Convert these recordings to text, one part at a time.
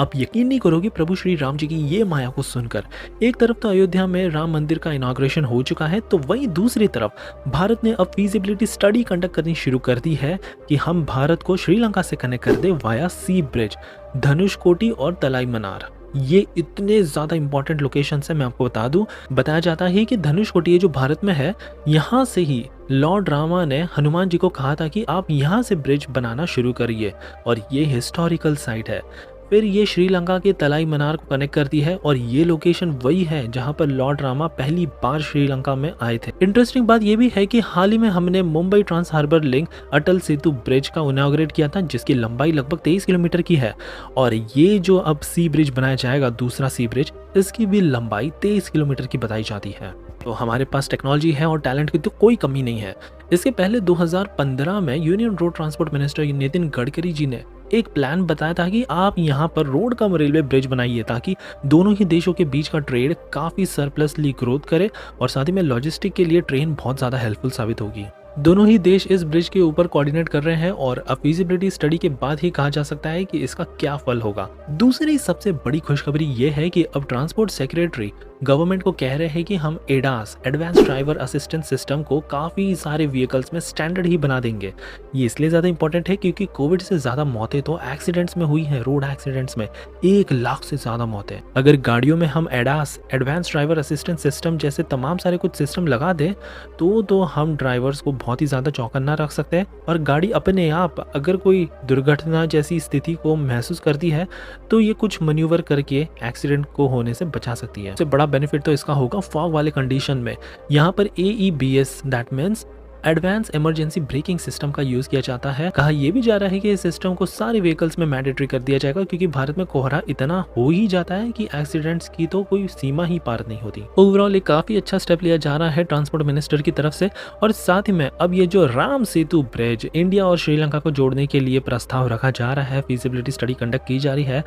आप यकीन नहीं करोगे प्रभु श्री राम जी की ये माया को सुनकर। एक तरफ तो अयोध्या में राम मंदिर का इनॉग्रेशन हो चुका है, तो वहीं दूसरी तरफ भारत ने अब फीजिबिलिटी स्टडी कंडक्ट करनी शुरू कर दी है कि हम भारत को श्रीलंका से कनेक्ट कर दे वाया सी ब्रिज, धनुषकोटी और तलाई मनार। ये इतने ज़्यादा इंपॉर्टेंट लोकेशन है, मैं आपको बता दूं। बताया जाता है कि धनुषकोटी जो भारत में है, यहाँ से ही लॉर्ड रामा ने हनुमान जी को कहा था कि आप यहाँ से ब्रिज बनाना शुरू करिए, और ये हिस्टोरिकल साइट है। फिर ये श्रीलंका के तलाई मनार को कनेक्ट करती है, और ये लोकेशन वही है जहाँ पर लॉर्ड रामा पहली बार श्रीलंका में आए थे। इंटरेस्टिंग बात ये भी है कि हाल ही में हमने Mumbai trans harbour link Atal Setu bridge का इनॉग्रेट किया था, जिसकी लंबाई लगभग 23 किलोमीटर की है। और ये जो अब सी ब्रिज बनाया जाएगा, दूसरा सी ब्रिज, इसकी भी लंबाई 23 किलोमीटर की बताई जाती है। तो हमारे पास टेक्नोलॉजी है और टैलेंट की तो कोई कमी नहीं है। इसके पहले 2015 में union road transport minister Nitin Gadkari ji ने एक प्लान बताया था कि आप यहाँ पर रोड कम रेलवे ब्रिज बनाइए, ताकि दोनों ही देशों के बीच का ट्रेड काफ़ी सरप्लसली ग्रोथ करे, और साथ ही में लॉजिस्टिक के लिए ट्रेन बहुत ज़्यादा हेल्पफुल साबित होगी। दोनों ही देश इस ब्रिज के ऊपर कोऑर्डिनेट कर रहे हैं, और अब फीजिबिलिटी स्टडी के बाद ही कहा जा सकता है कि इसका क्या फल होगा। दूसरी सबसे बड़ी खुशखबरी ये है कि अब ट्रांसपोर्ट सेक्रेटरी गवर्नमेंट को कह रहे हैं कि हम ADAS, advance driver assistant system को काफ़ी सारे व्हीकल्स में स्टैंडर्ड ही बना देंगे। ये इसलिए ज़्यादा इंपॉर्टेंट है क्योंकि कोविड से ज़्यादा मौतें तो एक्सीडेंट्स में हुई हैं। रोड एक्सीडेंट्स में 1 लाख से ज़्यादा मौतें। अगर गाड़ियों में हम ADAS, advance driver assistant system जैसे तमाम सारे कुछ सिस्टम लगा दें, तो हम ड्राइवर्स को बहुत ही ज़्यादा चौकन्ना रख सकते हैं, और गाड़ी अपने आप अगर कोई दुर्घटना जैसी स्थिति को महसूस करती है, तो ये कुछ मैन्यूवर करके एक्सीडेंट को होने से बचा सकती है। सबसे बड़ा बेनिफिट तो इसका होगा फॉग वाले कंडीशन में। यहाँ पर AEBS, that means advance emergency braking system का यूज किया जाता है। कहा यह भी जा रहा है कि इस सिस्टम को सारे व्हीकल्स में मैंडेटरी कर दिया जाएगा, क्योंकि भारत में कोहरा इतना हो ही जाता है कि एक्सीडेंट्स की तो कोई सीमा ही पार नहीं होती। ओवरऑल एक काफी अच्छा स्टेप लिया जा रहा है ट्रांसपोर्ट मिनिस्टर की तरफ से, और साथ ही में अब ये जो राम सेतु ब्रिज इंडिया और श्रीलंका को जोड़ने के लिए प्रस्ताव रखा जा रहा है, फीजिबिलिटी स्टडी कंडक्ट की जा रही है,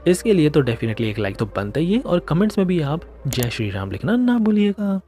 इसके लिए तो डेफिनेटली एक लाइक तो बनता ही है, और कमेंट्स में भी आप जय श्री राम लिखना ना भूलिएगा।